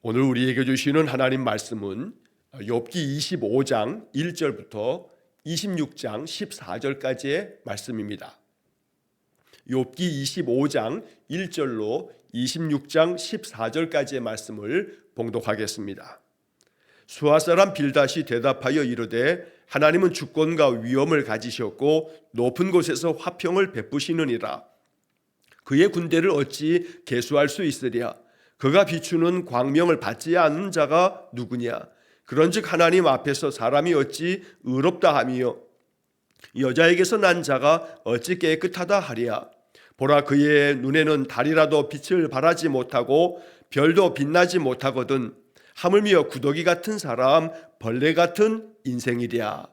오늘 우리에게 주시는 하나님 말씀은 욥기 25장 1절부터 26장 14절까지의 말씀입니다. 욥기 25장 1절로 26장 14절까지의 말씀을 봉독하겠습니다. 수아 사람 빌닷이 대답하여 이르되 하나님은 주권과 위엄을 가지셨고 높은 곳에서 화평을 베푸시느니라. 그의 군대를 어찌 계수할 수 있으랴. 그가 비추는 광명을 받지 않는 자가 누구냐. 그런즉 하나님 앞에서 사람이 어찌 의롭다 하며 여자에게서 난 자가 어찌 깨끗하다 하랴. 보라, 그의 눈에는 달이라도 빛을 발하지 못하고 별도 빛나지 못하거든. 하물며 구더기 같은 사람, 벌레 같은 인생이랴.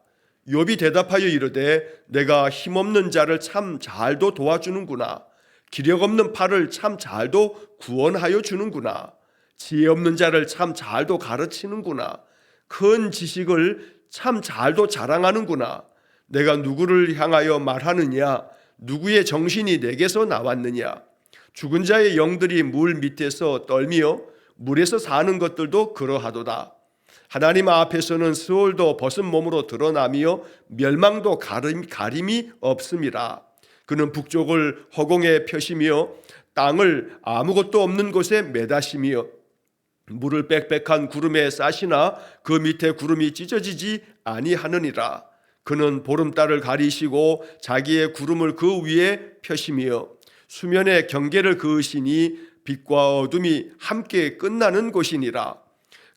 욥이 대답하여 이르되 내가 힘없는 자를 참 잘도 도와주는구나. 기력 없는 팔을 참 잘도 구원하여 주는구나. 지혜 없는 자를 참 잘도 가르치는구나. 큰 지식을 참 잘도 자랑하는구나. 내가 누구를 향하여 말하느냐? 누구의 정신이 내게서 나왔느냐? 죽은 자의 영들이 물 밑에서 떨며 물에서 사는 것들도 그러하도다. 하나님 앞에서는 스올도 벗은 몸으로 드러나며 멸망도 가림이 없음이라. 그는 북쪽을 허공에 펴시며 땅을 아무것도 없는 곳에 매다시며 물을 빽빽한 구름에 싸시나 그 밑에 구름이 찢어지지 아니하느니라. 그는 보름달을 가리시고 자기의 구름을 그 위에 펴시며 수면에 경계를 그으시니 빛과 어둠이 함께 끝나는 곳이니라.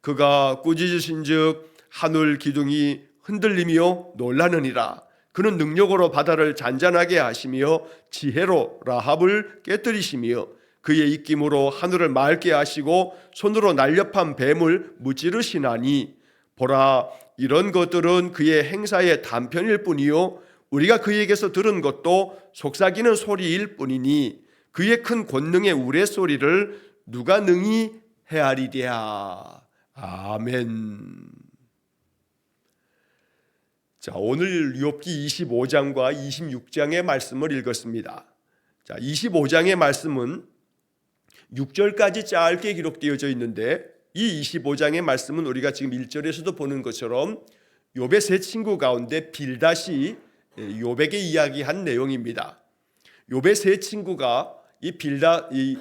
그가 꾸짖으신즉 하늘 기둥이 흔들리며 놀라느니라. 그는 능력으로 바다를 잔잔하게 하시며 지혜로 라합을 깨뜨리시며 그의 입김으로 하늘을 맑게 하시고 손으로 날렵한 뱀을 무찌르시나니 보라, 이런 것들은 그의 행사의 단편일 뿐이요 우리가 그에게서 들은 것도 속삭이는 소리일 뿐이니 그의 큰 권능의 우레소리를 누가 능히 헤아리랴. 아멘. 자, 오늘 욥기 25장과 26장의 말씀을 읽었습니다. 자, 25장의 말씀은 6절까지 짧게 기록되어져 있는데 이 25장의 말씀은 우리가 지금 1절에서도 보는 것처럼 욥의 세 친구 가운데 빌닷이 욥에게 이야기한 내용입니다. 욥의 세 친구가 욥의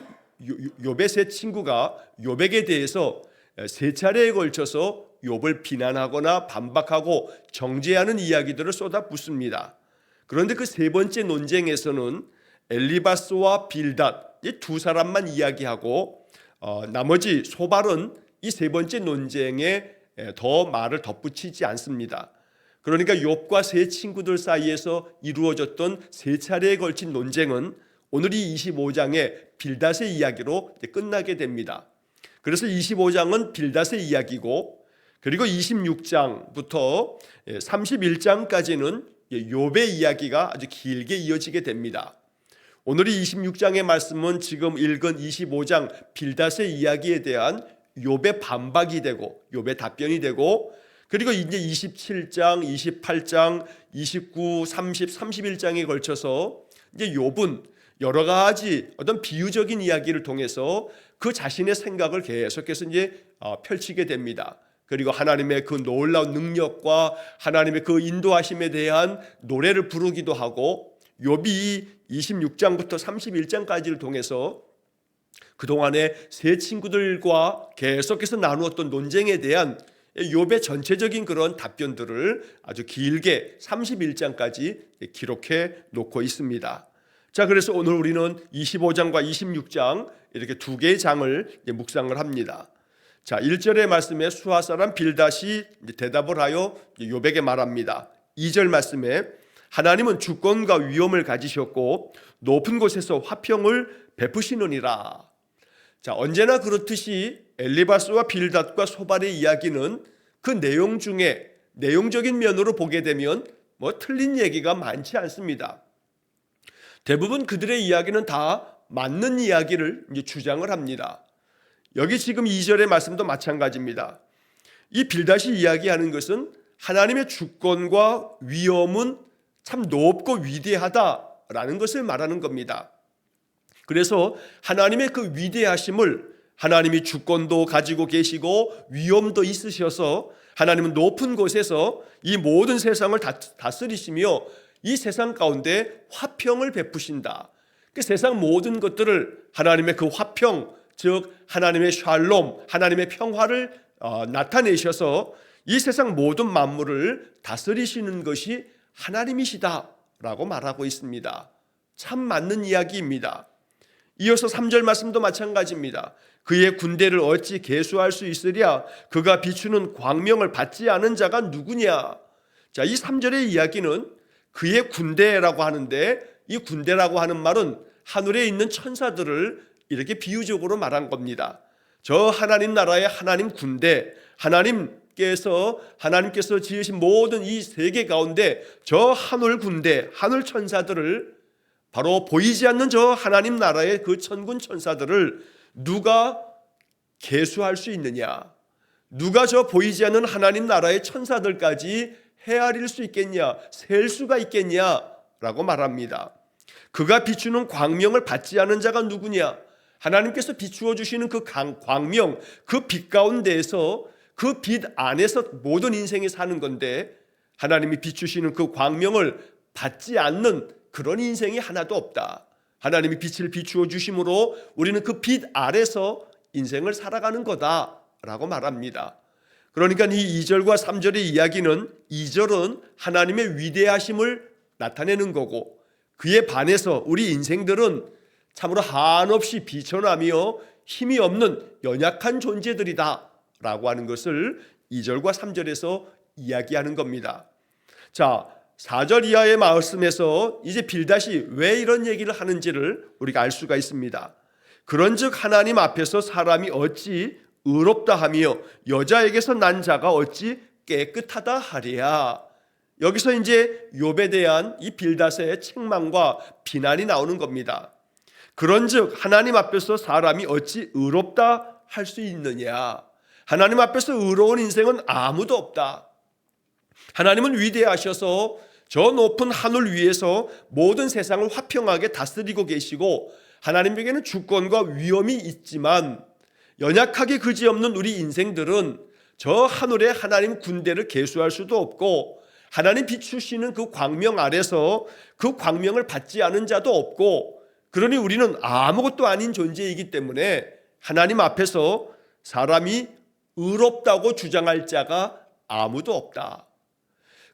세 친구가 욥에게 대해서 세 차례에 걸쳐서 욥을 비난하거나 반박하고 정죄하는 이야기들을 쏟아붓습니다. 그런데 그 세 번째 논쟁에서는 엘리바스와 빌닷 이 두 사람만 이야기하고 나머지 소발은 이 세 번째 논쟁에 더 말을 덧붙이지 않습니다. 그러니까 욥과 세 친구들 사이에서 이루어졌던 세 차례에 걸친 논쟁은 오늘 이 25장의 빌닷의 이야기로 끝나게 됩니다. 그래서 25장은 빌닷의 이야기고 그리고 26장부터 31장까지는 욥의 이야기가 아주 길게 이어지게 됩니다. 오늘 이 26장의 말씀은 지금 읽은 25장 빌닷의 이야기에 대한 욥의 반박이 되고 욥의 답변이 되고 그리고 이제 27장, 28장, 29, 30, 31장에 걸쳐서 이제 욥은 여러 가지 어떤 비유적인 이야기를 통해서 그 자신의 생각을 계속해서 이제 펼치게 됩니다. 그리고 하나님의 그 놀라운 능력과 하나님의 그 인도하심에 대한 노래를 부르기도 하고 욥이 26장부터 31장까지를 통해서 그동안에 세 친구들과 계속해서 나누었던 논쟁에 대한 욥의 전체적인 그런 답변들을 아주 길게 31장까지 기록해 놓고 있습니다. 자, 그래서 오늘 우리는 25장과 26장 이렇게 두 개의 장을 묵상을 합니다. 자, 1절의 말씀에 수아 사람 빌닷이 대답을 하여 욥에게 말합니다. 2절 말씀에 하나님은 주권과 위엄을 가지셨고 높은 곳에서 화평을 베푸시느니라. 자, 언제나 그렇듯이 엘리바스와 빌닷과 소발의 이야기는 그 내용 중에 내용적인 면으로 보게 되면 틀린 얘기가 많지 않습니다. 대부분 그들의 이야기는 다 맞는 이야기를 주장을 합니다. 여기 지금 2절의 말씀도 마찬가지입니다. 이 빌닷이 이야기하는 것은 하나님의 주권과 위엄은 참 높고 위대하다라는 것을 말하는 겁니다. 그래서 하나님의 그 위대하심을 하나님이 주권도 가지고 계시고 위엄도 있으셔서 하나님은 높은 곳에서 이 모든 세상을 다스리시며 이 세상 가운데 화평을 베푸신다. 그 세상 모든 것들을 하나님의 그 화평, 즉 하나님의 샬롬, 하나님의 평화를 나타내셔서 이 세상 모든 만물을 다스리시는 것이 하나님이시다라고 말하고 있습니다. 참 맞는 이야기입니다. 이어서 3절 말씀도 마찬가지입니다. 그의 군대를 어찌 계수할 수 있으랴? 그가 비추는 광명을 받지 않은 자가 누구냐? 자, 이 3절의 이야기는 그의 군대라고 하는데, 이 군대라고 하는 말은 하늘에 있는 천사들을 이렇게 비유적으로 말한 겁니다. 저 하나님 나라의 하나님 군대, 하나님께서 지으신 모든 이 세계 가운데 저 하늘 군대, 하늘 천사들을, 바로 보이지 않는 저 하나님 나라의 그 천군 천사들을 누가 계수할 수 있느냐? 누가 저 보이지 않는 하나님 나라의 천사들까지 헤아릴 수 있겠냐? 셀 수가 있겠냐? 라고 말합니다. 그가 비추는 광명을 받지 않은 자가 누구냐? 하나님께서 비추어 주시는 그 광명, 그 빛 가운데에서, 그 빛 안에서 모든 인생이 사는 건데, 하나님이 비추시는 그 광명을 받지 않는 그런 인생이 하나도 없다. 하나님이 빛을 비추어 주심으로 우리는 그 빛 아래서 인생을 살아가는 거다라고 말합니다. 그러니까 이 2절과 3절의 이야기는, 2절은 하나님의 위대하심을 나타내는 거고, 그에 반해서 우리 인생들은 참으로 한없이 비천하며 힘이 없는 연약한 존재들이다 라고 하는 것을 2절과 3절에서 이야기하는 겁니다. 자, 4절 이하의 말씀에서 이제 빌닷이 왜 이런 얘기를 하는지를 우리가 알 수가 있습니다. 그런즉 하나님 앞에서 사람이 어찌 의롭다 하며 여자에게서 난 자가 어찌 깨끗하다 하랴. 여기서 이제 욥에 대한 이 빌닷의 책망과 비난이 나오는 겁니다. 그런즉 하나님 앞에서 사람이 어찌 의롭다 할 수 있느냐? 하나님 앞에서 의로운 인생은 아무도 없다. 하나님은 위대하셔서 저 높은 하늘 위에서 모든 세상을 화평하게 다스리고 계시고, 하나님에게는 주권과 위엄이 있지만 연약하게 그지없는 우리 인생들은 저 하늘에 하나님 군대를 계수할 수도 없고, 하나님 비추시는 그 광명 아래서 그 광명을 받지 않은 자도 없고, 그러니 우리는 아무것도 아닌 존재이기 때문에 하나님 앞에서 사람이 의롭다고 주장할 자가 아무도 없다.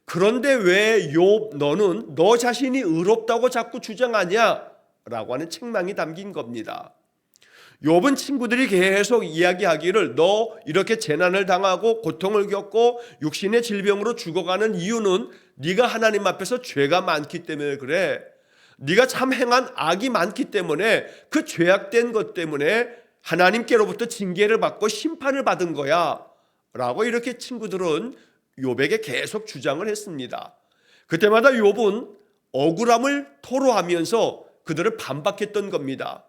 그런데 왜 욥 너는 너 자신이 의롭다고 자꾸 주장하냐? 라고 하는 책망이 담긴 겁니다. 욥은 친구들이 계속 이야기하기를 너 이렇게 재난을 당하고 고통을 겪고 육신의 질병으로 죽어가는 이유는 네가 하나님 앞에서 죄가 많기 때문에 그래. 네가 참 행한 악이 많기 때문에, 그 죄악된 것 때문에 하나님께로부터 징계를 받고 심판을 받은 거야 라고 이렇게 친구들은 욥에게 계속 주장을 했습니다. 그때마다 욥은 억울함을 토로하면서 그들을 반박했던 겁니다.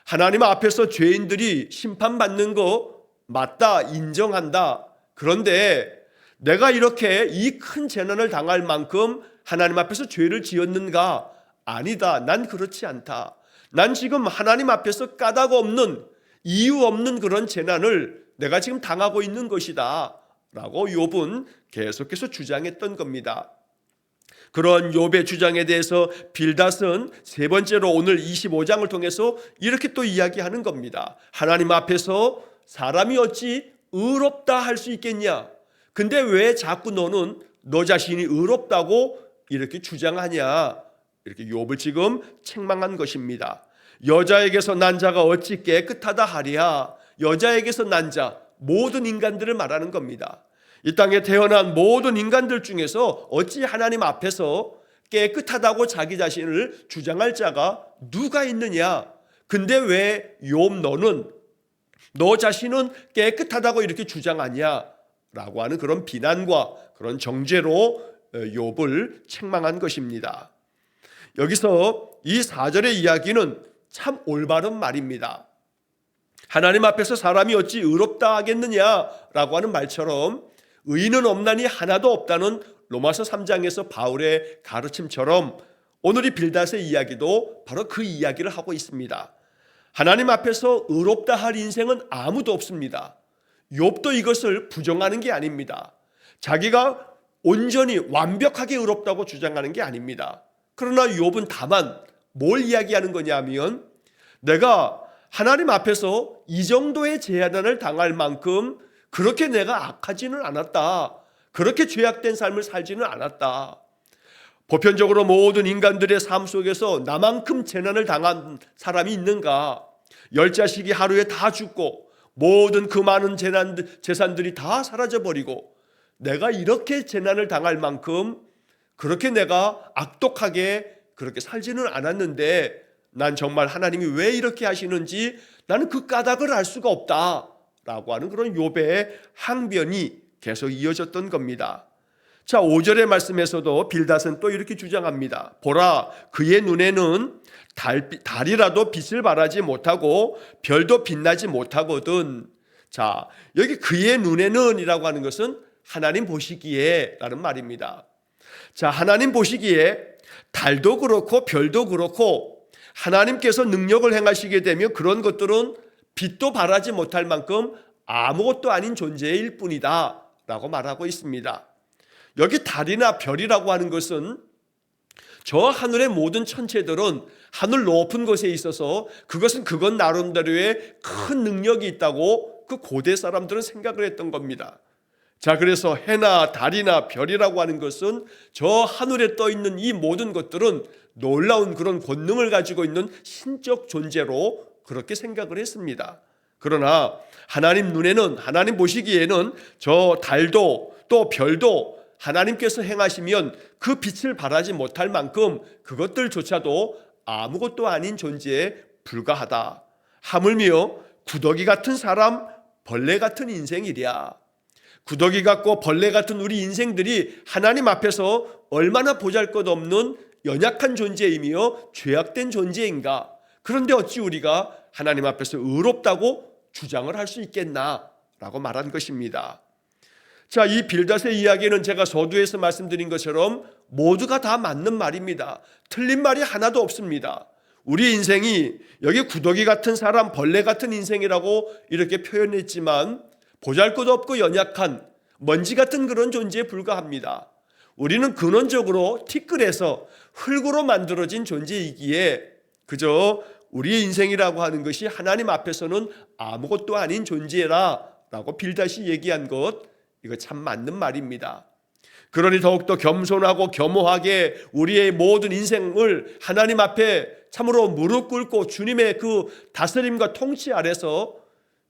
하나님 앞에서 죄인들이 심판받는 거 맞다, 인정한다. 그런데 내가 이렇게 이 큰 재난을 당할 만큼 하나님 앞에서 죄를 지었는가? 아니다. 난 그렇지 않다. 난 지금 하나님 앞에서 까닭 없는, 이유 없는 그런 재난을 내가 지금 당하고 있는 것이다 라고 욥은 계속해서 주장했던 겁니다. 그런 욥의 주장에 대해서 빌닷은 세 번째로 오늘 25장을 통해서 이렇게 또 이야기하는 겁니다. 하나님 앞에서 사람이 어찌 의롭다 할 수 있겠냐? 근데 왜 자꾸 너는 너 자신이 의롭다고 이렇게 주장하냐? 이렇게 욥을 지금 책망한 것입니다. 여자에게서 난 자가 어찌 깨끗하다 하랴. 여자에게서 난 자, 모든 인간들을 말하는 겁니다. 이 땅에 태어난 모든 인간들 중에서 어찌 하나님 앞에서 깨끗하다고 자기 자신을 주장할 자가 누가 있느냐? 근데 왜 욥 너는 너 자신은 깨끗하다고 이렇게 주장하냐? 라고 하는 그런 비난과 그런 정죄로 욥을 책망한 것입니다. 여기서 이 4절의 이야기는 참 올바른 말입니다. 하나님 앞에서 사람이 어찌 의롭다 하겠느냐라고 하는 말처럼 의인은 없나니 하나도 없다는 로마서 3장에서 바울의 가르침처럼 오늘 이 빌닷의 이야기도 바로 그 이야기를 하고 있습니다. 하나님 앞에서 의롭다 할 인생은 아무도 없습니다. 욥도 이것을 부정하는 게 아닙니다. 자기가 온전히 완벽하게 의롭다고 주장하는 게 아닙니다. 그러나 욥은 다만 뭘 이야기하는 거냐면 내가 하나님 앞에서 이 정도의 제한을 당할 만큼 그렇게 내가 악하지는 않았다. 그렇게 죄악된 삶을 살지는 않았다. 보편적으로 모든 인간들의 삶 속에서 나만큼 재난을 당한 사람이 있는가? 10자식이 하루에 다 죽고 모든 그 많은 재산들이 다 사라져버리고 내가 이렇게 재난을 당할 만큼 그렇게 내가 악독하게 그렇게 살지는 않았는데 난 정말 하나님이 왜 이렇게 하시는지 나는 그 까닭을 알 수가 없다라고 하는 그런 욥의 항변이 계속 이어졌던 겁니다. 자, 5절의 말씀에서도 빌닷은 또 이렇게 주장합니다. 보라, 그의 눈에는 달이라도 빛을 발하지 못하고 별도 빛나지 못하거든. 자, 여기 그의 눈에는 이라고 하는 것은 하나님 보시기에 라는 말입니다. 자, 하나님 보시기에 달도 그렇고 별도 그렇고 하나님께서 능력을 행하시게 되면 그런 것들은 빛도 발하지 못할 만큼 아무것도 아닌 존재일 뿐이다 라고 말하고 있습니다. 여기 달이나 별이라고 하는 것은 저 하늘의 모든 천체들은 하늘 높은 곳에 있어서 그건 나름대로의 큰 능력이 있다고 그 고대 사람들은 생각을 했던 겁니다. 자, 그래서 해나 달이나 별이라고 하는 것은 저 하늘에 떠 있는 이 모든 것들은 놀라운 그런 권능을 가지고 있는 신적 존재로 그렇게 생각을 했습니다. 그러나 하나님 눈에는, 하나님 보시기에는 저 달도 또 별도 하나님께서 행하시면 그 빛을 발하지 못할 만큼 그것들조차도 아무것도 아닌 존재에 불과하다. 하물며 구더기 같은 사람, 벌레 같은 인생이랴. 구더기 같고 벌레 같은 우리 인생들이 하나님 앞에서 얼마나 보잘것없는 연약한 존재이며 죄악된 존재인가. 그런데 어찌 우리가 하나님 앞에서 의롭다고 주장을 할 수 있겠나 라고 말한 것입니다. 자, 이 빌닷의 이야기는 제가 서두에서 말씀드린 것처럼 모두가 다 맞는 말입니다. 틀린 말이 하나도 없습니다. 우리 인생이 여기 구더기 같은 사람, 벌레 같은 인생이라고 이렇게 표현했지만 보잘것없고 연약한 먼지 같은 그런 존재에 불과합니다. 우리는 근원적으로 티끌에서 흙으로 만들어진 존재이기에 그저 우리의 인생이라고 하는 것이 하나님 앞에서는 아무것도 아닌 존재라고 빌닷이 얘기한 것, 이거 참 맞는 말입니다. 그러니 더욱더 겸손하고 겸허하게 우리의 모든 인생을 하나님 앞에 참으로 무릎 꿇고 주님의 그 다스림과 통치 아래서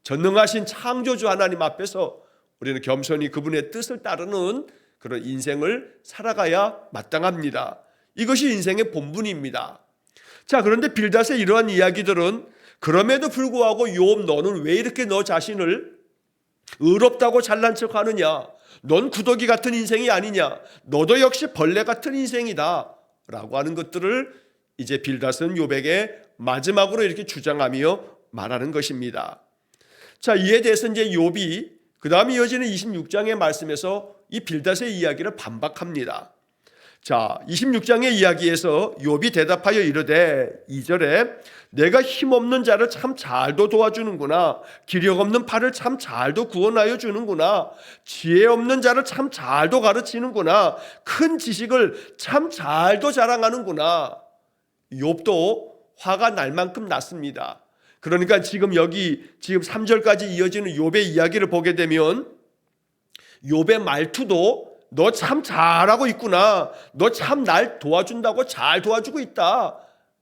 전능하신 창조주 하나님 앞에서 우리는 겸손히 그분의 뜻을 따르는 그런 인생을 살아가야 마땅합니다. 이것이 인생의 본분입니다. 자, 그런데 빌닷의 이러한 이야기들은 그럼에도 불구하고 욥, 너는 왜 이렇게 너 자신을 의롭다고 잘난 척하느냐? 넌 구더기 같은 인생이 아니냐? 너도 역시 벌레 같은 인생이다 라고 하는 것들을 이제 빌닷은 욥에게 마지막으로 이렇게 주장하며 말하는 것입니다. 자, 이에 대해서 이제 욥이 그 다음 이어지는 26장의 말씀에서 이 빌닷의 이야기를 반박합니다. 자, 26장의 이야기에서 욥이 대답하여 이르되 2절에 내가 힘없는 자를 참 잘도 도와주는구나. 기력 없는 팔을 참 잘도 구원하여 주는구나. 지혜 없는 자를 참 잘도 가르치는구나. 큰 지식을 참 잘도 자랑하는구나. 욥도 화가 날 만큼 났습니다. 그러니까 지금 3절까지 이어지는 욥의 이야기를 보게 되면 욥의 말투도 너 참 잘하고 있구나. 너 참 날 도와준다고 잘 도와주고 있다.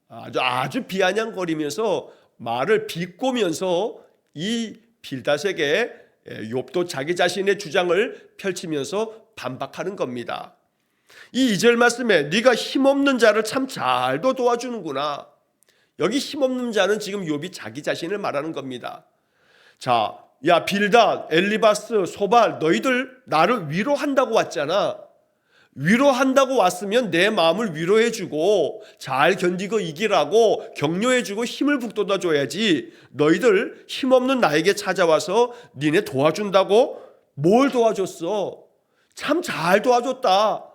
아주 비아냥거리면서 말을 비꼬면서 이 빌닷에게 욥도 자기 자신의 주장을 펼치면서 반박하는 겁니다. 이 2절 말씀에 네가 힘없는 자를 참 잘도 도와주는구나. 여기 힘없는 자는 지금 욥이 자기 자신을 말하는 겁니다. 자, 야 빌닷, 엘리바스, 소발, 너희들 나를 위로한다고 왔잖아. 위로한다고 왔으면 내 마음을 위로해주고 잘 견디고 이기라고 격려해주고 힘을 북돋아줘야지. 너희들 힘없는 나에게 찾아와서 니네 도와준다고? 뭘 도와줬어? 참 잘 도와줬다.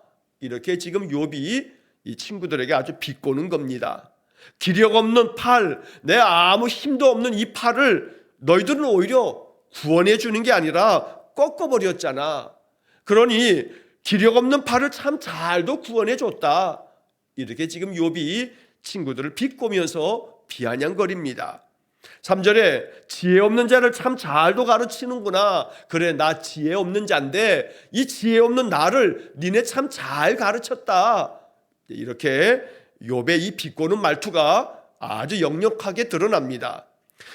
이렇게 지금 욥이 이 친구들에게 아주 비꼬는 겁니다. 기력 없는 팔, 내 아무 힘도 없는 이 팔을 너희들은 오히려 구원해 주는 게 아니라 꺾어버렸잖아. 그러니 기력 없는 팔을 참 잘도 구원해 줬다. 이렇게 지금 욥이 친구들을 비꼬면서 비아냥거립니다. 3절에 지혜 없는 자를 참 잘도 가르치는구나. 그래, 나 지혜 없는 자인데 이 지혜 없는 나를 니네 참 잘 가르쳤다. 이렇게 욥의 이 비꼬는 말투가 아주 역력하게 드러납니다.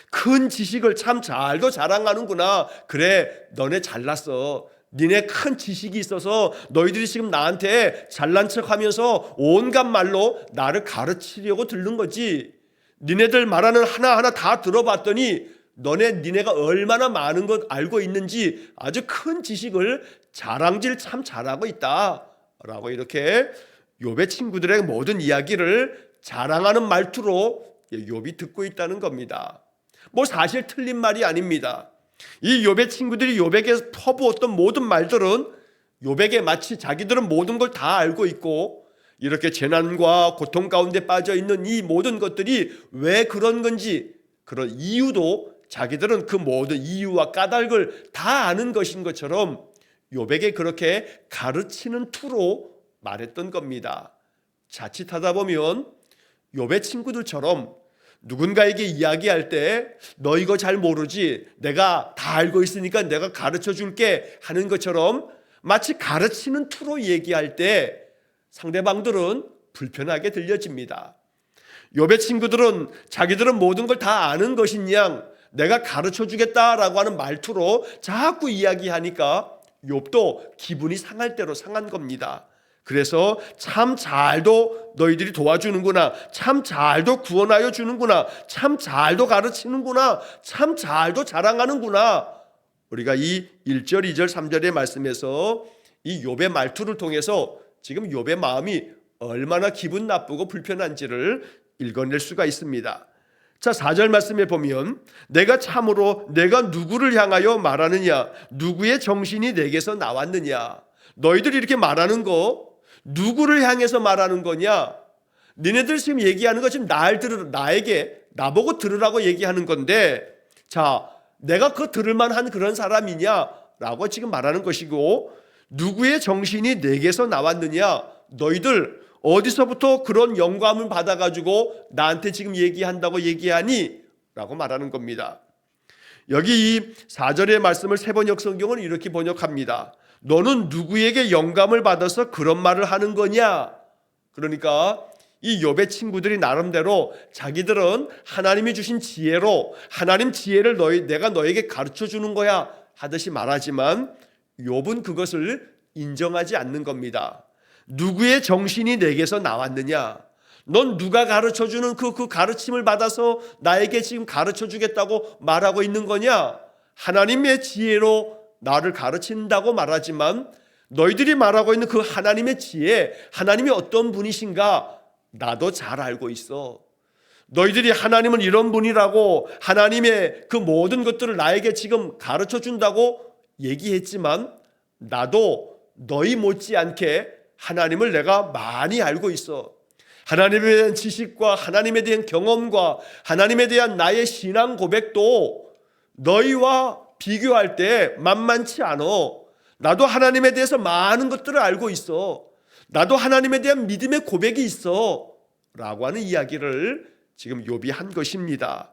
큰 지식을 참 잘도 자랑하는구나. 그래, 너네 잘났어. 니네 큰 지식이 있어서 너희들이 지금 나한테 잘난 척하면서 온갖 말로 나를 가르치려고 들른 거지. 니네들 말하는 하나하나 다 들어봤더니 니네가 얼마나 많은 것 알고 있는지 아주 큰 지식을 자랑질 참 잘하고 있다 라고 이렇게 욥의 친구들의 모든 이야기를 자랑하는 말투로 욥이 듣고 있다는 겁니다. 뭐 사실 틀린 말이 아닙니다. 이 욥의 친구들이 욥에게 퍼부었던 모든 말들은 욥에게 마치 자기들은 모든 걸 다 알고 있고 이렇게 재난과 고통 가운데 빠져 있는 이 모든 것들이 왜 그런 건지 그런 이유도 자기들은 그 모든 이유와 까닭을 다 아는 것인 것처럼 욥에게 그렇게 가르치는 투로 말했던 겁니다. 자칫하다 보면 욥의 친구들처럼 누군가에게 이야기할 때 너 이거 잘 모르지? 내가 다 알고 있으니까 내가 가르쳐 줄게 하는 것처럼 마치 가르치는 투로 얘기할 때 상대방들은 불편하게 들려집니다. 욥의 친구들은 자기들은 모든 걸 다 아는 것인 양 내가 가르쳐 주겠다라고 하는 말투로 자꾸 이야기하니까 욥도 기분이 상할 대로 상한 겁니다. 그래서 참 잘도 너희들이 도와주는구나, 참 잘도 구원하여 주는구나, 참 잘도 가르치는구나, 참 잘도 자랑하는구나. 우리가 이 1절, 2절, 3절의 말씀에서 이 욥의 말투를 통해서 지금 욥의 마음이 얼마나 기분 나쁘고 불편한지를 읽어낼 수가 있습니다. 자, 4절 말씀에 보면 내가 참으로 내가 누구를 향하여 말하느냐, 누구의 정신이 내게서 나왔느냐. 너희들이 이렇게 말하는 거 누구를 향해서 말하는 거냐? 너네들 지금 얘기하는 거 지금 나보고 들으라고 얘기하는 건데, 자, 내가 그 들을만한 그런 사람이냐라고 지금 말하는 것이고, 누구의 정신이 내게서 나왔느냐? 너희들 어디서부터 그런 영감을 받아가지고 나한테 지금 얘기한다고 얘기하니? 라고 말하는 겁니다. 여기 이 4절의 말씀을 세번역 성경은 이렇게 번역합니다. 너는 누구에게 영감을 받아서 그런 말을 하는 거냐? 그러니까 이 욥의 친구들이 나름대로 자기들은 하나님이 주신 지혜로 하나님 지혜를 내가 너에게 가르쳐 주는 거야 하듯이 말하지만 욥은 그것을 인정하지 않는 겁니다. 누구의 정신이 내게서 나왔느냐? 넌 누가 가르쳐 주는 그 가르침을 받아서 나에게 지금 가르쳐 주겠다고 말하고 있는 거냐? 하나님의 지혜로 나를 가르친다고 말하지만 너희들이 말하고 있는 그 하나님의 지혜, 하나님이 어떤 분이신가 나도 잘 알고 있어. 너희들이 하나님은 이런 분이라고 하나님의 그 모든 것들을 나에게 지금 가르쳐 준다고 얘기했지만 나도 너희 못지않게 하나님을 내가 많이 알고 있어. 하나님에 대한 지식과 하나님에 대한 경험과 하나님에 대한 나의 신앙 고백도 너희와 비교할 때 만만치 않아. 나도 하나님에 대해서 많은 것들을 알고 있어. 나도 하나님에 대한 믿음의 고백이 있어 라고 하는 이야기를 지금 욥이 한 것입니다.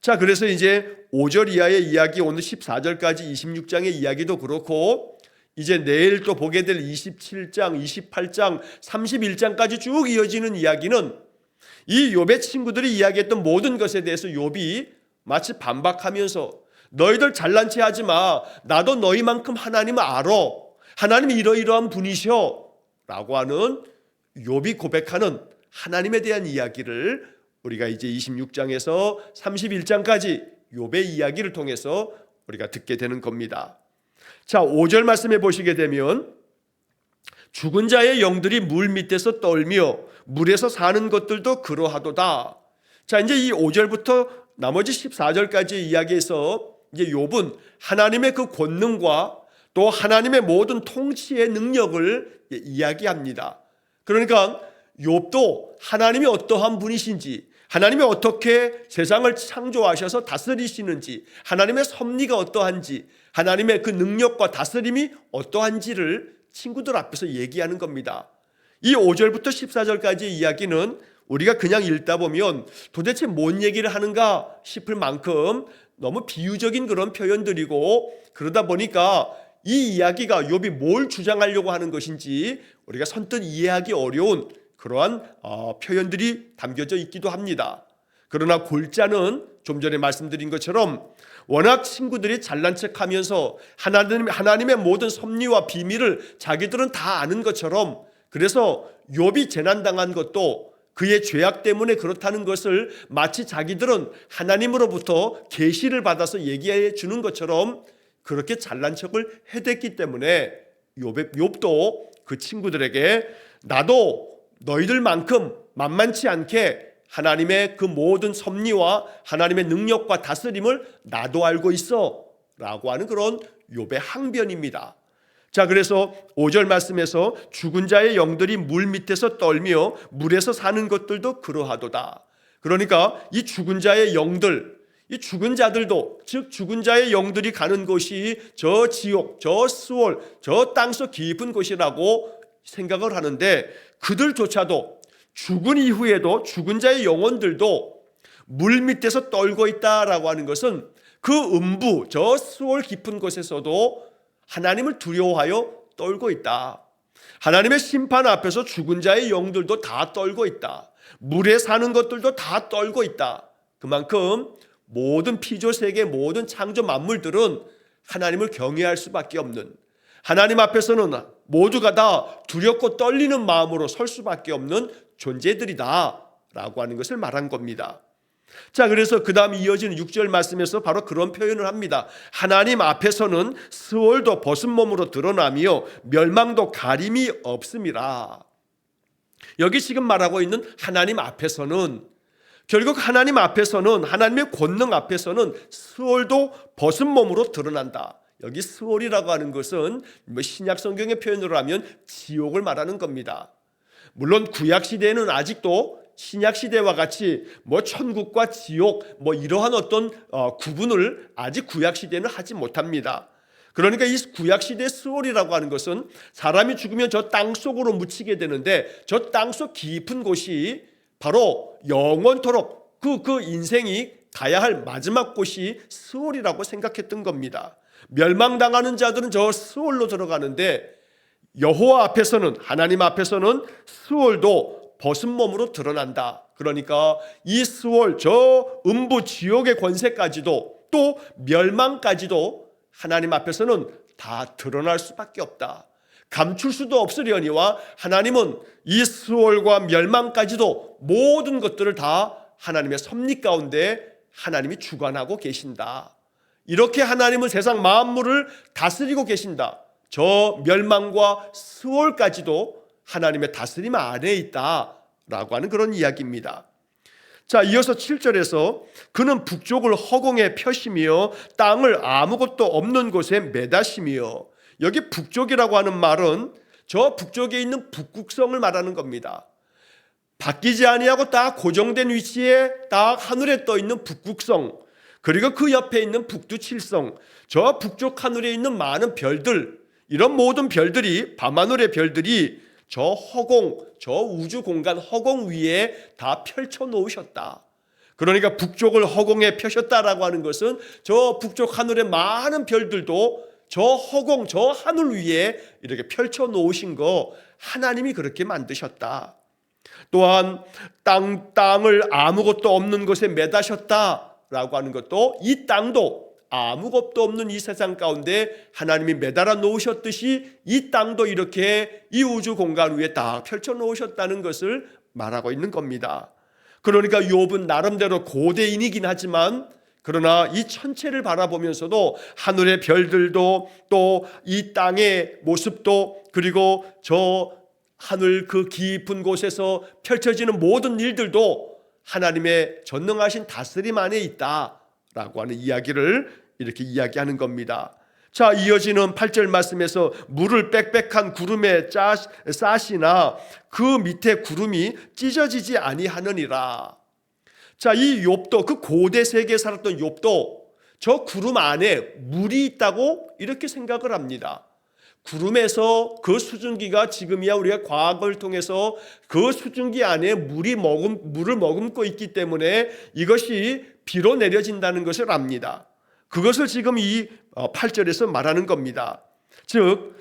자, 그래서 이제 5절 이하의 이야기, 오늘 14절까지 26장의 이야기도 그렇고 이제 내일 또 보게 될 27장, 28장, 31장까지 쭉 이어지는 이야기는 이 욥의 친구들이 이야기했던 모든 것에 대해서 욥이 마치 반박하면서 너희들 잘난 체 하지 마. 나도 너희만큼 하나님을 알아. 하나님이 이러이러한 분이셔 라고 하는 욥이 고백하는 하나님에 대한 이야기를 우리가 이제 26장에서 31장까지 욥의 이야기를 통해서 우리가 듣게 되는 겁니다. 자, 5절 말씀해 보시게 되면 죽은 자의 영들이 물 밑에서 떨며 물에서 사는 것들도 그러하도다. 자, 이제 이 5절부터 나머지 14절까지의 이야기에서 이제 욥은 하나님의 그 권능과 또 하나님의 모든 통치의 능력을 이야기합니다. 그러니까 욥도 하나님이 어떠한 분이신지, 하나님이 어떻게 세상을 창조하셔서 다스리시는지, 하나님의 섭리가 어떠한지, 하나님의 그 능력과 다스림이 어떠한지를 친구들 앞에서 얘기하는 겁니다. 이 5절부터 14절까지의 이야기는 우리가 그냥 읽다 보면 도대체 뭔 얘기를 하는가 싶을 만큼 너무 비유적인 그런 표현들이고, 그러다 보니까 이 이야기가 욥이 뭘 주장하려고 하는 것인지 우리가 선뜻 이해하기 어려운 그러한 표현들이 담겨져 있기도 합니다. 그러나 골자는 좀 전에 말씀드린 것처럼 워낙 친구들이 잘난 척하면서 하나님의 모든 섭리와 비밀을 자기들은 다 아는 것처럼, 그래서 욥이 재난당한 것도 그의 죄악 때문에 그렇다는 것을 마치 자기들은 하나님으로부터 계시를 받아서 얘기해 주는 것처럼 그렇게 잘난 척을 해댔기 때문에 욥도 그 친구들에게 나도 너희들만큼 만만치 않게 하나님의 그 모든 섭리와 하나님의 능력과 다스림을 나도 알고 있어 라고 하는 그런 욥의 항변입니다. 자, 그래서 5절 말씀에서 죽은 자의 영들이 물 밑에서 떨며 물에서 사는 것들도 그러하도다. 그러니까 이 죽은 자의 영들, 이 죽은 자들도, 즉 죽은 자의 영들이 가는 곳이 저 지옥, 저 스올, 저 땅속 깊은 곳이라고 생각을 하는데, 그들조차도 죽은 이후에도 죽은 자의 영혼들도 물 밑에서 떨고 있다라고 하는 것은 그 음부, 저 스올 깊은 곳에서도 하나님을 두려워하여 떨고 있다. 하나님의 심판 앞에서 죽은 자의 영들도 다 떨고 있다. 물에 사는 것들도 다 떨고 있다. 그만큼 모든 피조세계, 모든 창조 만물들은 하나님을 경외할 수밖에 없는, 하나님 앞에서는 모두가 다 두렵고 떨리는 마음으로 설 수밖에 없는 존재들이다 라고 하는 것을 말한 겁니다. 자, 그래서 그 다음 이어지는 6절 말씀에서 바로 그런 표현을 합니다. 하나님 앞에서는 스월도 벗은 몸으로 드러나며 멸망도 가림이 없음이라. 여기 지금 말하고 있는 하나님 앞에서는, 결국 하나님 앞에서는, 하나님의 권능 앞에서는 스월도 벗은 몸으로 드러난다. 여기 스월이라고 하는 것은 신약 성경의 표현으로 하면 지옥을 말하는 겁니다. 물론 구약 시대에는 아직도 신약 시대와 같이 천국과 지옥 이러한 어떤 구분을 아직 구약 시대는 하지 못합니다. 그러니까 이 구약 시대의 스월이라고 하는 것은 사람이 죽으면 저 땅 속으로 묻히게 되는데, 저 땅 속 깊은 곳이 바로 영원토록 그 인생이 가야 할 마지막 곳이 스월이라고 생각했던 겁니다. 멸망당하는 자들은 저 스월로 들어가는데, 여호와 앞에서는, 하나님 앞에서는 스월도 벗은 몸으로 드러난다. 그러니까 이 스월, 저 음부 지옥의 권세까지도, 또 멸망까지도 하나님 앞에서는 다 드러날 수밖에 없다. 감출 수도 없으려니와 하나님은 이 스월과 멸망까지도 모든 것들을 다 하나님의 섭리 가운데 하나님이 주관하고 계신다. 이렇게 하나님은 세상 만물을 다스리고 계신다. 저 멸망과 스월까지도 하나님의 다스림 안에 있다라고 하는 그런 이야기입니다. 자, 이어서 7절에서 그는 북쪽을 허공에 펴시며 땅을 아무것도 없는 곳에 매다시며, 여기 북쪽이라고 하는 말은 저 북쪽에 있는 북극성을 말하는 겁니다. 바뀌지 아니하고 딱 고정된 위치에 딱 하늘에 떠 있는 북극성, 그리고 그 옆에 있는 북두칠성, 저 북쪽 하늘에 있는 많은 별들, 이런 모든 별들이, 밤하늘의 별들이 저 허공, 저 우주 공간 허공 위에 다 펼쳐 놓으셨다. 그러니까 북쪽을 허공에 펴셨다라고 하는 것은 저 북쪽 하늘의 많은 별들도 저 허공, 저 하늘 위에 이렇게 펼쳐 놓으신 거 하나님이 그렇게 만드셨다. 또한 땅을 아무것도 없는 곳에 매다셨다라고 하는 것도, 이 땅도 아무것도 없는 이 세상 가운데 하나님이 매달아 놓으셨듯이 이 땅도 이렇게 이 우주 공간 위에 다 펼쳐 놓으셨다는 것을 말하고 있는 겁니다. 그러니까 욥은 나름대로 고대인이긴 하지만, 그러나 이 천체를 바라보면서도 하늘의 별들도, 또 이 땅의 모습도, 그리고 저 하늘 그 깊은 곳에서 펼쳐지는 모든 일들도 하나님의 전능하신 다스림 안에 있다라고 하는 이야기를 이렇게 이야기하는 겁니다. 자, 이어지는 8절 말씀에서 물을 빽빽한 구름에 싸시나 그 밑에 구름이 찢어지지 아니하느니라. 자, 이 욥도, 그 고대 세계에 살았던 욥도 저 구름 안에 물이 있다고 이렇게 생각을 합니다. 구름에서 그 수증기가 지금이야 우리가 과학을 통해서 그 수증기 안에 물을 머금고 있기 때문에 이것이 비로 내려진다는 것을 압니다. 그것을 지금 이 8절에서 말하는 겁니다. 즉,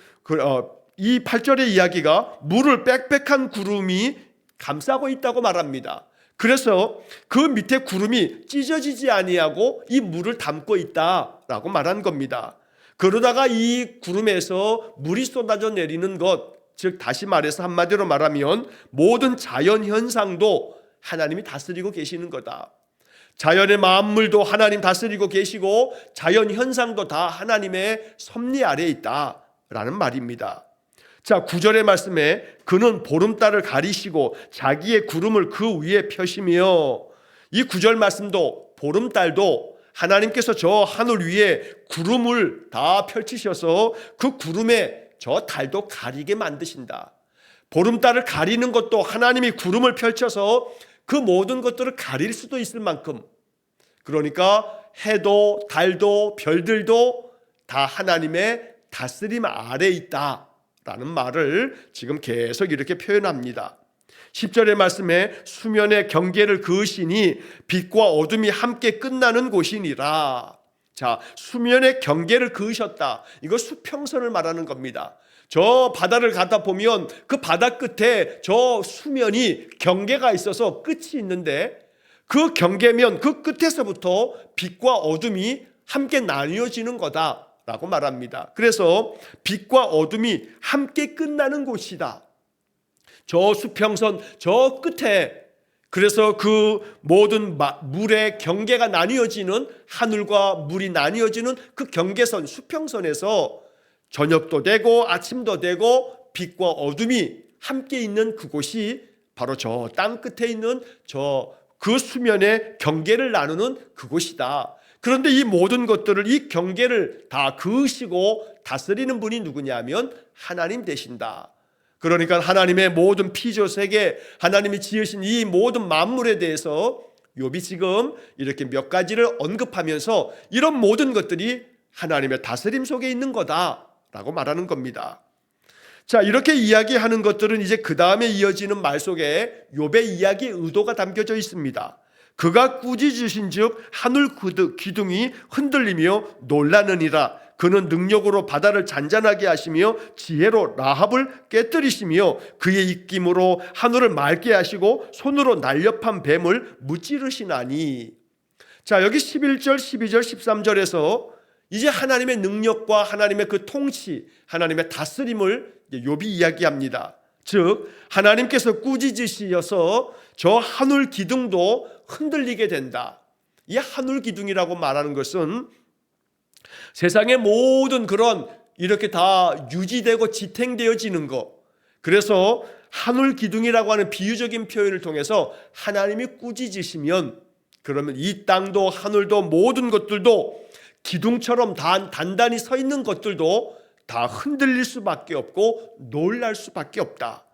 이 8절의 이야기가 물을 빽빽한 구름이 감싸고 있다고 말합니다. 그래서 그 밑에 구름이 찢어지지 아니하고 이 물을 담고 있다라고 말한 겁니다. 그러다가 이 구름에서 물이 쏟아져 내리는 것, 즉 다시 말해서 한마디로 말하면 모든 자연 현상도 하나님이 다스리고 계시는 거다. 자연의 만물도 하나님 다스리고 계시고 자연 현상도 다 하나님의 섭리 아래에 있다라는 말입니다. 자, 9절의 말씀에 그는 보름달을 가리시고 자기의 구름을 그 위에 펴시며, 이 9절 말씀도 보름달도 하나님께서 저 하늘 위에 구름을 다 펼치셔서 그 구름에 저 달도 가리게 만드신다. 보름달을 가리는 것도 하나님이 구름을 펼쳐서 그 모든 것들을 가릴 수도 있을 만큼, 그러니까 해도 달도 별들도 다 하나님의 다스림 아래에 있다라는 말을 지금 계속 이렇게 표현합니다. 10절의 말씀에 수면의 경계를 그으시니 빛과 어둠이 함께 끝나는 곳이니라. 자, 수면의 경계를 그으셨다. 이거 수평선을 말하는 겁니다. 저 바다를 가다 보면 그 바다 끝에 저 수면이 경계가 있어서 끝이 있는데 그 경계면 그 끝에서부터 빛과 어둠이 함께 나뉘어지는 거다라고 말합니다. 그래서 빛과 어둠이 함께 끝나는 곳이다. 저 수평선 저 끝에, 그래서 그 모든 물의 경계가 나뉘어지는, 하늘과 물이 나뉘어지는 그 경계선 수평선에서 저녁도 되고 아침도 되고 빛과 어둠이 함께 있는 그곳이 바로 저 땅 끝에 있는 그 수면의 경계를 나누는 그곳이다. 그런데 이 모든 것들을, 이 경계를 다 그으시고 다스리는 분이 누구냐면 하나님 되신다. 그러니까 하나님의 모든 피조세계, 하나님이 지으신 이 모든 만물에 대해서 욥이 지금 이렇게 몇 가지를 언급하면서 이런 모든 것들이 하나님의 다스림 속에 있는 거다라고 말하는 겁니다. 자, 이렇게 이야기하는 것들은 이제 그 다음에 이어지는 말 속에 욥의 이야기의 의도가 담겨져 있습니다. 그가 꾸짖으신즉 하늘 기둥이 흔들리며 놀라느니라. 그는 능력으로 바다를 잔잔하게 하시며 지혜로 라합을 깨뜨리시며 그의 입김으로 하늘을 맑게 하시고 손으로 날렵한 뱀을 무찌르시나니. 자, 여기 11절, 12절, 13절에서 이제 하나님의 능력과 하나님의 그 통치, 하나님의 다스림을 욥이 이야기합니다. 즉 하나님께서 꾸짖으시어서 저 하늘 기둥도 흔들리게 된다. 이 하늘 기둥이라고 말하는 것은 세상의 모든 그런 이렇게 다 유지되고 지탱되어지는 것, 그래서 하늘 기둥이라고 하는 비유적인 표현을 통해서 하나님이 꾸짖으시면 그러면 이 땅도 하늘도 모든 것들도 기둥처럼 단단히 서 있는 것들도 다 흔들릴 수밖에 없고 놀랄 수밖에 없다.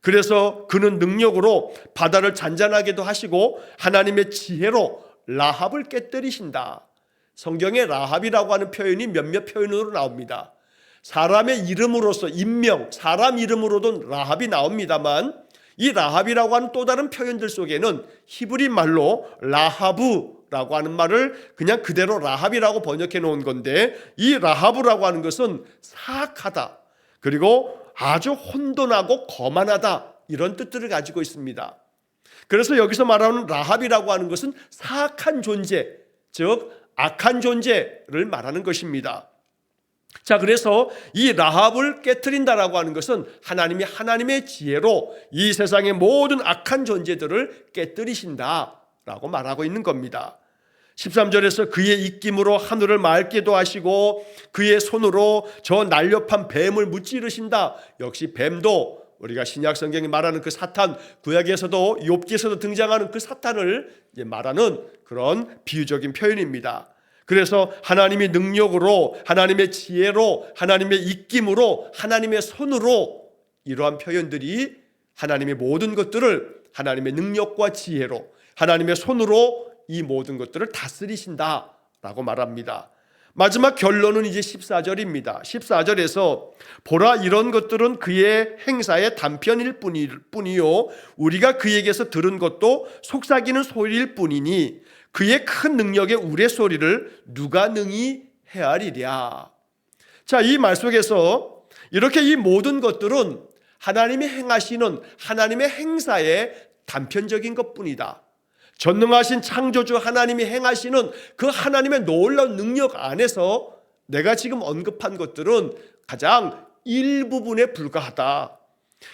그래서 그는 능력으로 바다를 잔잔하게도 하시고 하나님의 지혜로 라합을 깨뜨리신다. 성경에 라합이라고 하는 표현이 몇몇 표현으로 나옵니다. 사람의 이름으로서 인명, 사람 이름으로도 라합이 나옵니다만 이 라합이라고 하는 또 다른 표현들 속에는 히브리 말로 라하브라고 하는 말을 그냥 그대로 라합이라고 번역해 놓은 건데, 이 라하브라고 하는 것은 사악하다, 그리고 아주 혼돈하고 거만하다, 이런 뜻들을 가지고 있습니다. 그래서 여기서 말하는 라합이라고 하는 것은 사악한 존재, 즉 악한 존재를 말하는 것입니다. 자, 그래서 이 라합을 깨트린다라고 하는 것은 하나님이 하나님의 지혜로 이 세상의 모든 악한 존재들을 깨뜨리신다라고 말하고 있는 겁니다. 13절에서 그의 입김으로 하늘을 맑게도 하시고 그의 손으로 저 날렵한 뱀을 무찌르신다. 역시 뱀도 우리가 신약 성경이 말하는 그 사탄, 구약에서도 욥기에서도 등장하는 그 사탄을 말하는 그런 비유적인 표현입니다. 그래서 하나님의 능력으로, 하나님의 지혜로, 하나님의 입김으로, 하나님의 손으로, 이러한 표현들이 하나님의 모든 것들을 하나님의 능력과 지혜로, 하나님의 손으로 이 모든 것들을 다스리신다라고 말합니다. 마지막 결론은 이제 14절입니다. 14절에서 보라 이런 것들은 그의 행사의 단편일 뿐이요 우리가 그에게서 들은 것도 속삭이는 소리일 뿐이니 그의 큰 능력의 우레소리를 누가 능히 헤아리랴. 자, 이 말 속에서 이렇게 이 모든 것들은 하나님이 행하시는 하나님의 행사의 단편적인 것뿐이다. 전능하신 창조주 하나님이 행하시는 그 하나님의 놀라운 능력 안에서 내가 지금 언급한 것들은 가장 일부분에 불과하다.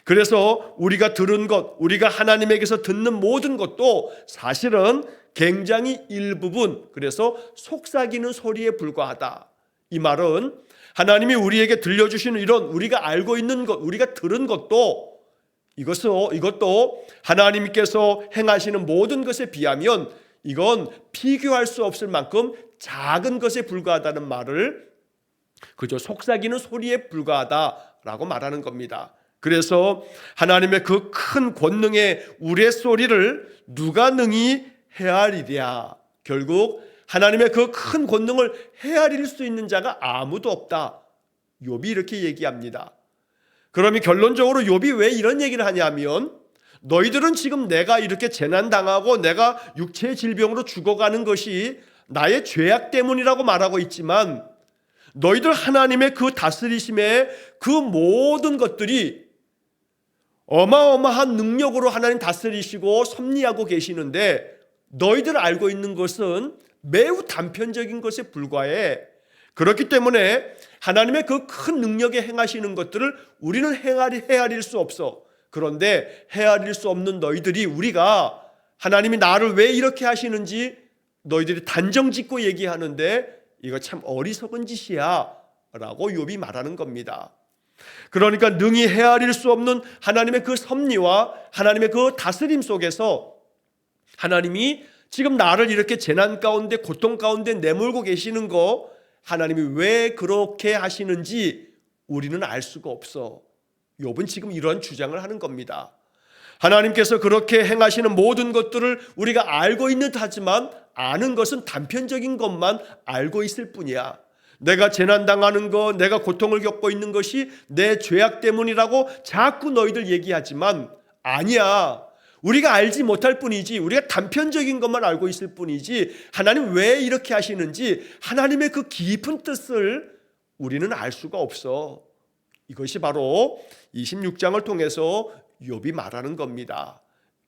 그래서 우리가 들은 것, 우리가 하나님에게서 듣는 모든 것도 사실은 굉장히 일부분, 그래서 속삭이는 소리에 불과하다. 이 말은 하나님이 우리에게 들려주시는 이런 우리가 알고 있는 것, 우리가 들은 것도 이것도 하나님께서 행하시는 모든 것에 비하면 이건 비교할 수 없을 만큼 작은 것에 불과하다는 말을 그저 속삭이는 소리에 불과하다라고 말하는 겁니다. 그래서 하나님의 그 큰 권능의 우레소리를 누가 능히 헤아리랴. 결국 하나님의 그 큰 권능을 헤아릴 수 있는 자가 아무도 없다. 욥이 이렇게 얘기합니다. 그러면 결론적으로 욥이 왜 이런 얘기를 하냐면 너희들은 지금 내가 이렇게 재난당하고 내가 육체의 질병으로 죽어가는 것이 나의 죄악 때문이라고 말하고 있지만 너희들 하나님의 그 다스리심의 그 모든 것들이 어마어마한 능력으로 하나님 다스리시고 섭리하고 계시는데 너희들 알고 있는 것은 매우 단편적인 것에 불과해. 그렇기 때문에 하나님의 그 큰 능력에 행하시는 것들을 우리는 헤아릴 수 없어. 그런데 헤아릴 수 없는 너희들이 우리가 하나님이 나를 왜 이렇게 하시는지 너희들이 단정짓고 얘기하는데 이거 참 어리석은 짓이야 라고 욥이 말하는 겁니다. 그러니까 능히 헤아릴 수 없는 하나님의 그 섭리와 하나님의 그 다스림 속에서 하나님이 지금 나를 이렇게 재난 가운데 고통 가운데 내몰고 계시는 거 하나님이 왜 그렇게 하시는지 우리는 알 수가 없어. 욥은 지금 이런 주장을 하는 겁니다. 하나님께서 그렇게 행하시는 모든 것들을 우리가 알고 있는 듯 하지만 아는 것은 단편적인 것만 알고 있을 뿐이야. 내가 재난당하는 것, 내가 고통을 겪고 있는 것이 내 죄악 때문이라고 자꾸 너희들 얘기하지만 아니야. 우리가 알지 못할 뿐이지, 우리가 단편적인 것만 알고 있을 뿐이지 하나님 왜 이렇게 하시는지 하나님의 그 깊은 뜻을 우리는 알 수가 없어. 이것이 바로 26장을 통해서 욥이 말하는 겁니다.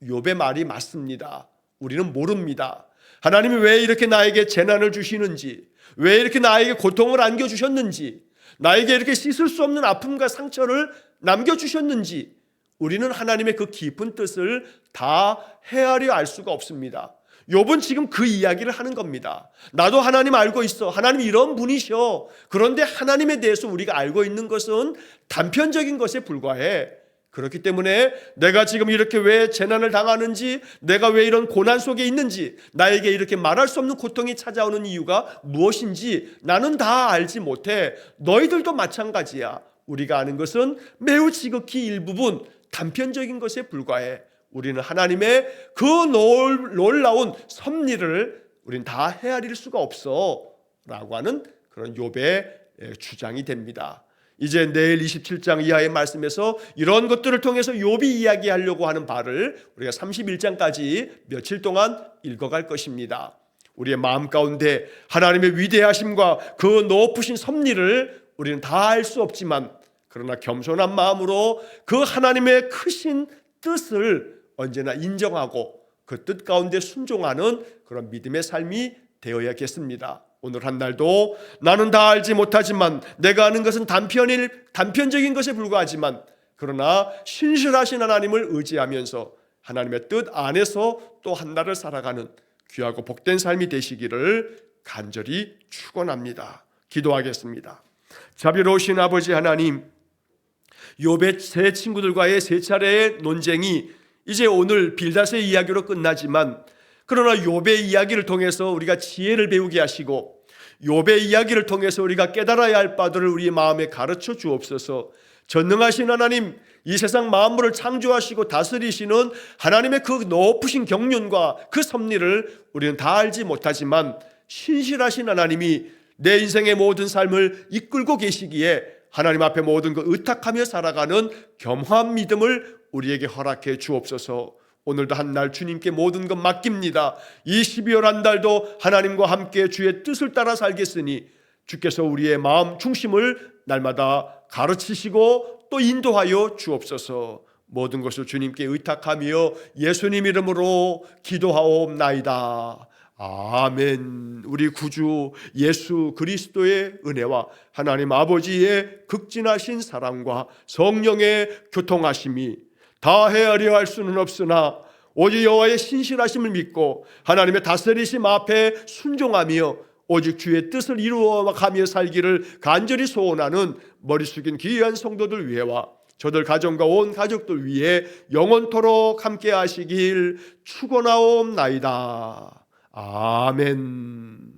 욥의 말이 맞습니다. 우리는 모릅니다. 하나님이 왜 이렇게 나에게 재난을 주시는지, 왜 이렇게 나에게 고통을 안겨주셨는지, 나에게 이렇게 씻을 수 없는 아픔과 상처를 남겨주셨는지 우리는 하나님의 그 깊은 뜻을 다 헤아려 알 수가 없습니다. 욥은 지금 그 이야기를 하는 겁니다. 나도 하나님 알고 있어. 하나님 이런 분이셔. 그런데 하나님에 대해서 우리가 알고 있는 것은 단편적인 것에 불과해. 그렇기 때문에 내가 지금 이렇게 왜 재난을 당하는지, 내가 왜 이런 고난 속에 있는지, 나에게 이렇게 말할 수 없는 고통이 찾아오는 이유가 무엇인지 나는 다 알지 못해. 너희들도 마찬가지야. 우리가 아는 것은 매우 지극히 일부분 단편적인 것에 불과해. 우리는 하나님의 그 놀라운 섭리를 우리는 다 헤아릴 수가 없어 라고 하는 그런 욥의 주장이 됩니다. 이제 내일 27장 이하의 말씀에서 이런 것들을 통해서 욥이 이야기하려고 하는 바를 우리가 31장까지 며칠 동안 읽어갈 것입니다. 우리의 마음 가운데 하나님의 위대하심과 그 높으신 섭리를 우리는 다 알 수 없지만 그러나 겸손한 마음으로 그 하나님의 크신 뜻을 언제나 인정하고 그 뜻 가운데 순종하는 그런 믿음의 삶이 되어야겠습니다. 오늘 한 날도 나는 다 알지 못하지만 내가 아는 것은 단편적인 것에 불과하지만 그러나 신실하신 하나님을 의지하면서 하나님의 뜻 안에서 또 한 날을 살아가는 귀하고 복된 삶이 되시기를 간절히 축원합니다. 기도하겠습니다. 자비로우신 아버지 하나님, 욥의 세 친구들과의 세 차례의 논쟁이 이제 오늘 빌닷의 이야기로 끝나지만 그러나 욥의 이야기를 통해서 우리가 지혜를 배우게 하시고 욥의 이야기를 통해서 우리가 깨달아야 할 바들을 우리 마음에 가르쳐 주옵소서. 전능하신 하나님, 이 세상 만물을 창조하시고 다스리시는 하나님의 그 높으신 경륜과 그 섭리를 우리는 다 알지 못하지만 신실하신 하나님이 내 인생의 모든 삶을 이끌고 계시기에 하나님 앞에 모든 것 의탁하며 살아가는 겸허한 믿음을 우리에게 허락해 주옵소서. 오늘도 한 날 주님께 모든 것 맡깁니다. 이 12월 한 달도 하나님과 함께 주의 뜻을 따라 살겠으니 주께서 우리의 마음 중심을 날마다 가르치시고 또 인도하여 주옵소서. 모든 것을 주님께 의탁하며 예수님 이름으로 기도하옵나이다. 아멘. 우리 구주 예수 그리스도의 은혜와 하나님 아버지의 극진하신 사랑과 성령의 교통하심이 다 헤아려 할 수는 없으나 오직 여호와의 신실하심을 믿고 하나님의 다스리심 앞에 순종하며 오직 주의 뜻을 이루어가며 살기를 간절히 소원하는 머리 숙인 귀한 성도들 위해와 저들 가정과 온 가족들 위해 영원토록 함께 하시길 축원하옵나이다. 아멘.